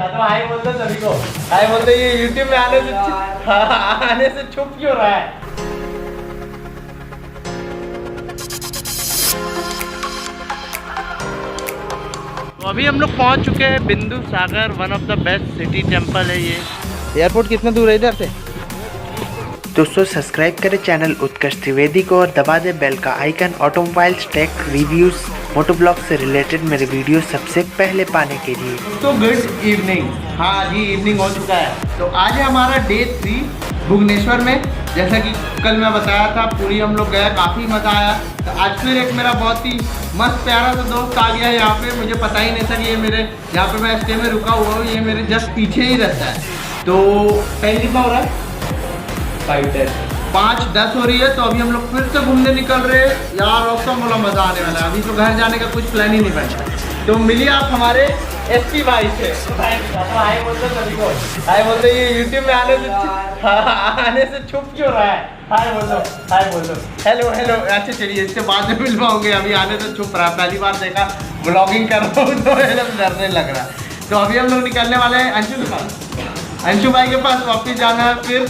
तो हाय बोल दो सभी को, हाय बोल दो। ये यूट्यूब में आने से छुप क्यों रहा है? तो अभी हम लोग पहुंच चुके हैं Bindu Sagar, one of the best city temple है ये। एयरपोर्ट कितना दूर है इधर से? दोस्तों सब्सक्राइब करें चैनल उत्कर्ष त्रिवेदी को और दबा दें बेल का आइकन ऑटोमोबाइल्स, टेक, रिव्यूज, मोटो ब्लॉग से रिलेटेड मेरे वीडियो सबसे पहले पाने के लिए। तो गुड इवनिंग। हाँ जी, इवनिंग हो चुका है। तो आज है हमारा डे 3 भुवनेश्वर में। जैसा कि कल मैं बताया था, पूरी हम लोग गए, काफ़ी मज़ा आया। तो आज फिर एक मेरा बहुत ही मस्त प्यारा सा दोस्त आ गया यहाँ पे। मुझे पता ही नहीं था कि ये मेरे यहाँ पे मैं स्टे में रुका हुआ हूँ, ये मेरे जस्ट पीछे ही रहता है। तो टाइम कितना हो रहा है? 5:10 हो रही है। तो अभी हम लोग फिर से घूमने निकल रहे हैं यार। औसम वाला मज़ा आने वाला है। अभी तो घर जाने का कुछ प्लान ही नहीं बनता। तो मिलिए आप हमारे एसपी भाई से। हाय बोल दो सभी को, हाय बोल दो। ये यूट्यूब में आने से छुप क्यों रहा है? हाय बोल दो, हाय बोल दो। Hello hello. अच्छा चलिए, इससे बाद में मिल पाओगे। अभी आने से छुप रहा है। पहली बार देखा, ब्लॉगिंग कर रहा हूँ तो एकदम डरने लग रहा है। तो अभी हम लोग निकलने वाले हैं अंशु के पास, अंशु भाई के पास वापस जाना है। फिर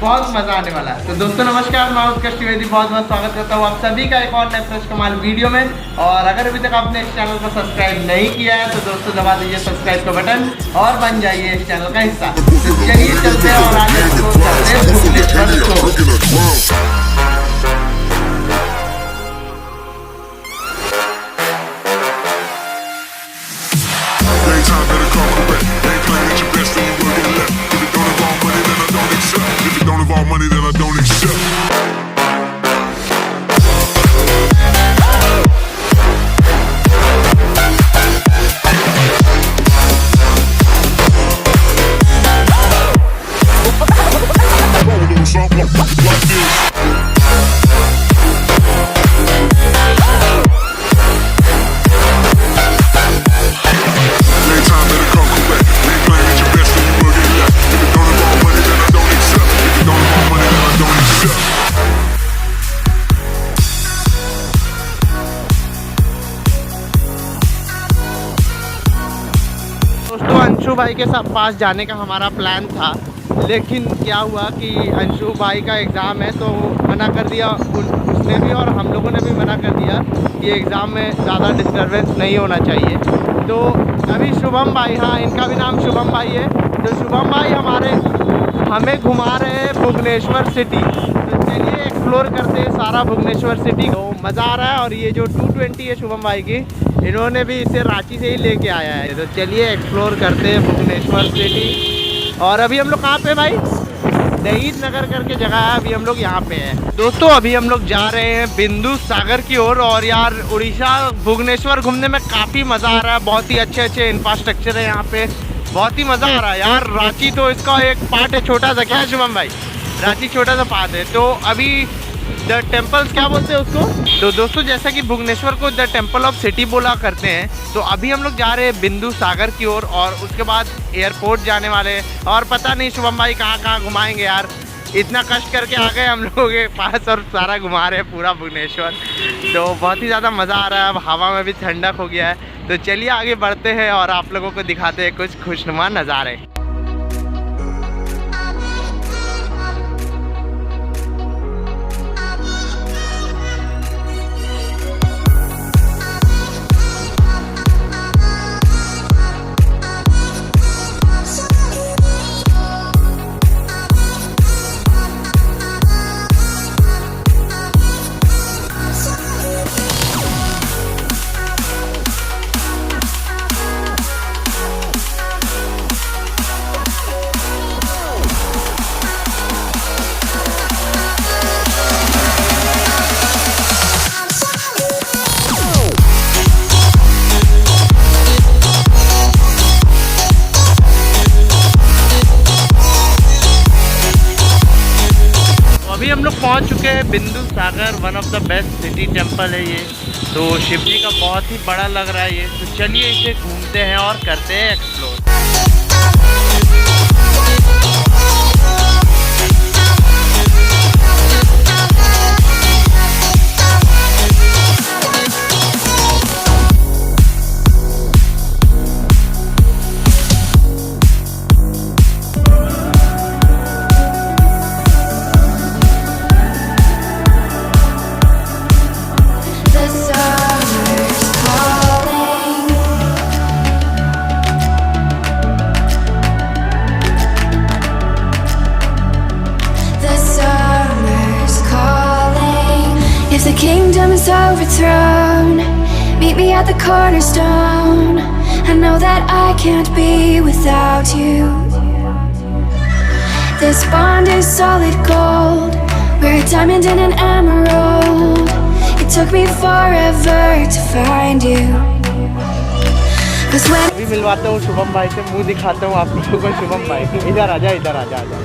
बहुत मज़ा आने वाला है। तो दोस्तों नमस्कार, मैं उत्कर्ष त्रिवेदी बहुत बहुत स्वागत करता हूँ आप सभी का एक और नए फ्रेश कमाल वीडियो में। और अगर अभी तक आपने इस चैनल को सब्सक्राइब नहीं किया है तो दोस्तों दबा दीजिए सब्सक्राइब का बटन और बन जाइए इस चैनल का हिस्सा। तो चलिए चलते हैं और आज एक्सप्लोर करते हैं भुवनेश्वर को। Money that I don't accept. Anshu भाई के साथ पास जाने का हमारा प्लान था, लेकिन क्या हुआ कि अंशु भाई का एग्ज़ाम है तो मना कर दिया उसने भी और हम लोगों ने भी मना कर दिया कि एग्ज़ाम में ज़्यादा डिस्टर्बेंस नहीं होना चाहिए। तो अभी शुभम भाई, हाँ इनका भी नाम शुभम भाई है, तो शुभम भाई हमें घुमा रहे हैं भुवनेश्वर सिटी। तो चलिए एक्सप्लोर करते हैं सारा भुवनेश्वर सिटी को। मज़ा आ रहा है। और ये जो 220 है शुभम भाई की, इन्होंने भी इसे रांची से ही लेके आया है। तो चलिए एक्सप्लोर करते हैं भुवनेश्वर सिटी। और अभी हम लोग कहाँ पे भाई? शहीद नगर करके जगह है, अभी हम लोग यहाँ पे हैं। दोस्तों अभी हम लोग जा रहे हैं बिंदु सागर की ओर। और यार उड़ीसा भुवनेश्वर घूमने में काफ़ी मज़ा आ रहा है। बहुत ही अच्छे अच्छे इंफ्रास्ट्रक्चर है यहाँ पे, बहुत ही मज़ा आ रहा है यार। रांची तो इसका एक पार्ट है, छोटा सा। क्या है शुभम भाई? रांची छोटा सा पार्ट है। तो अभी द टेम्पल्स क्या बोलते हैं उसको? तो दोस्तों जैसा कि भुवनेश्वर को द टेम्पल ऑफ सिटी बोला करते हैं, तो अभी हम लोग जा रहे हैं बिंदु सागर की ओर और उसके बाद एयरपोर्ट जाने वाले हैं। और पता नहीं शुभम भाई कहाँ कहाँ घुमाएंगे यार। इतना कष्ट करके आ गए हम लोगों के पास और सारा घुमा रहे हैं पूरा भुवनेश्वर। तो बहुत ही ज़्यादा मज़ा आ रहा है। अब हवा में भी ठंडक हो गया है। तो चलिए आगे बढ़ते हैं और आप लोगों को दिखाते हैं कुछ खुशनुमा नज़ारे। हम लोग पहुंच चुके हैं Bindu Sagar, one of the best city temple है ये। तो शिव जी का बहुत ही बड़ा लग रहा है ये। तो चलिए इसे घूमते हैं और करते हैं explore. kingdom is overthrown. Meet me at the cornerstone. I know that I can't be without you. This bond is solid gold. We're a diamond and an emerald. It took me forever to find you. 'Cause when अभी मिलवाता हूँ शुभम भाई से, मुंह दिखाता हूँ आप लोगों को शुभम भाई को। इधर आजा, इधर आजा, आजा।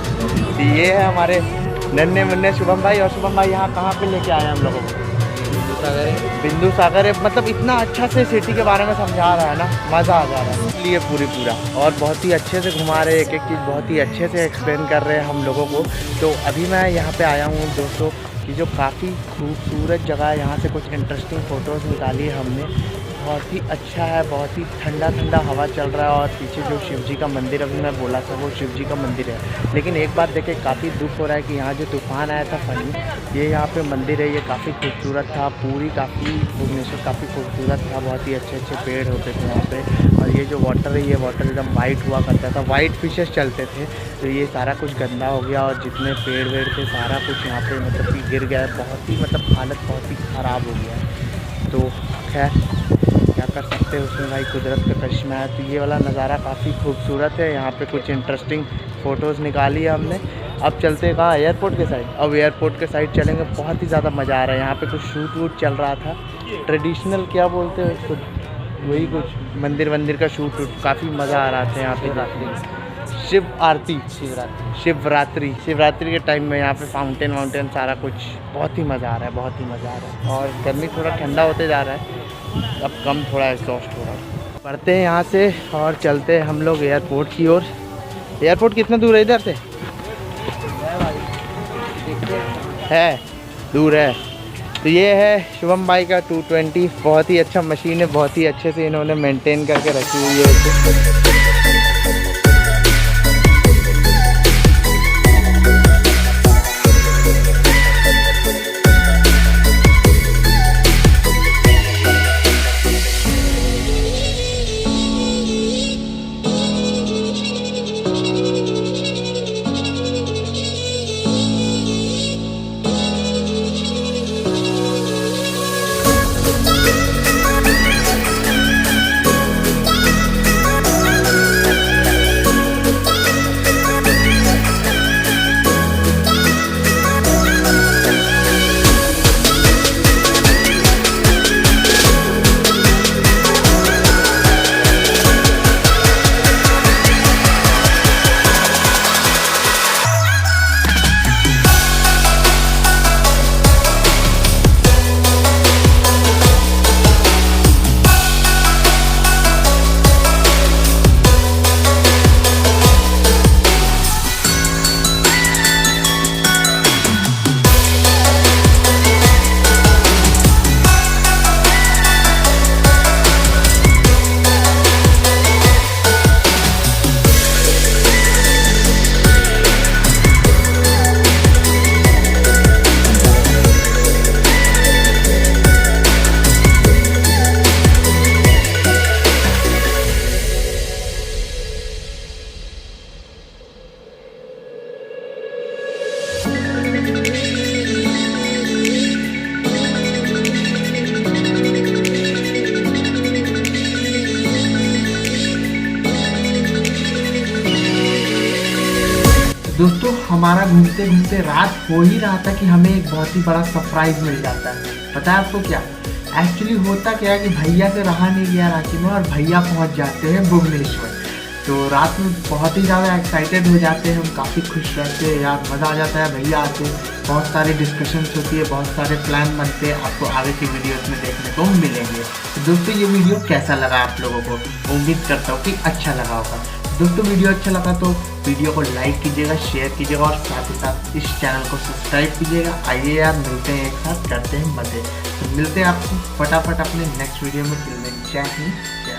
ये है हमारे नन्हे मुन्ने शुभम भाई। और शुभम भाई यहाँ कहाँ पे लेके आए हैं हम लोगों को? बिंदु सागर है। मतलब इतना अच्छा से सिटी के बारे में समझा रहा है ना, मज़ा आ जा रहा है इसलिए पूरा। और बहुत ही अच्छे से घुमा रहे हैं, एक चीज़ बहुत ही अच्छे से एक्सप्लेन कर रहे हैं हम लोगों को। तो अभी मैं यहाँ पे आया हूँ दोस्तों कि जो काफ़ी खूबसूरत जगह है, यहाँ से कुछ इंटरेस्टिंग फ़ोटोज़ निकाली है हमने। बहुत ही अच्छा है, बहुत ही ठंडा ठंडा हवा चल रहा है। और पीछे जो शिव जी का मंदिर अभी मैं बोला था वो शिव जी का मंदिर है। लेकिन एक बात देखे, काफ़ी दुख हो रहा है कि यहाँ जो तूफ़ान आया था फनी, ये यहाँ पे मंदिर है, ये काफ़ी खूबसूरत था। काफ़ी भुवनेश्वर काफ़ी खूबसूरत था। बहुत ही अच्छे पेड़ होते थे यहाँ पे। और ये जो वाटर है, ये वाटर एकदम वाइट हुआ करता था, वाइट फिशेस चलते थे। तो ये सारा कुछ गंदा हो गया और जितने पेड़ वेड़ थे सारा कुछ यहाँ पे मतलब कि गिर गया है। बहुत ही मतलब हालत बहुत ही ख़राब हो गया है। तो खैर क्या कर सकते हैं उसमें भाई, कुदरत का करिश्मा है। तो ये वाला नज़ारा काफ़ी खूबसूरत है। यहाँ पे कुछ इंटरेस्टिंग फ़ोटोज़ निकाली है हमने। अब चलते कहाँ, एयरपोर्ट के साइड। अब एयरपोर्ट के साइड चलेंगे, बहुत ही ज़्यादा मज़ा आ रहा है। यहाँ पे कुछ शूट वूट चल रहा था, ट्रेडिशनल क्या बोलते हैं उसको, वही कुछ मंदिर का शूट वूट, काफ़ी मज़ा आ रहा था यहाँ पे। शिव आरती, शिवरात्रि के टाइम में यहाँ पे फाउंटेन सारा कुछ, बहुत ही मज़ा आ रहा है, बहुत ही मज़ा आ रहा है। और गर्मी थोड़ा ठंडा होते जा रहा है, अब कम थोड़ा एग्जॉस्ट हो रहा है। पढ़ते हैं यहाँ से और चलते हैं हम लोग एयरपोर्ट की ओर। एयरपोर्ट कितना दूर है इधर से? है दूर है। तो ये है शुभम भाई का 220, बहुत ही अच्छा मशीन है, बहुत ही अच्छे से इन्होंने मेंटेन करके रखी हुई है। दोस्तों हमारा घूमते घूमते रात हो ही रहा था कि हमें एक बहुत ही बड़ा सरप्राइज मिल जाता है। पता है आपको क्या? एक्चुअली होता क्या है कि भैया से रहा नहीं गया रांची में और भैया पहुंच जाते हैं भुवनेश्वर। तो रात में बहुत ही ज़्यादा एक्साइटेड हो जाते हैं हम, काफ़ी खुश रहते हैं यार, मज़ा आ जाता है। भैया आते हैं, बहुत सारी डिस्कशंस होती है, बहुत सारे प्लान बनते हैं, आपको आगे की वीडियोस में देखने को मिलेंगे। तो दोस्तों ये वीडियो कैसा लगा आप लोगों को? उम्मीद करता हूँ कि अच्छा लगा होगा। दोस्तों वीडियो अच्छा लगा तो वीडियो को लाइक कीजिएगा, शेयर कीजिएगा और साथ ही साथ इस चैनल को सब्सक्राइब कीजिएगा। आइए यार मिलते हैं एक साथ, करते हैं मज़े। तो मिलते हैं आपको फटाफट अपने नेक्स्ट वीडियो में। जय हिंद, जय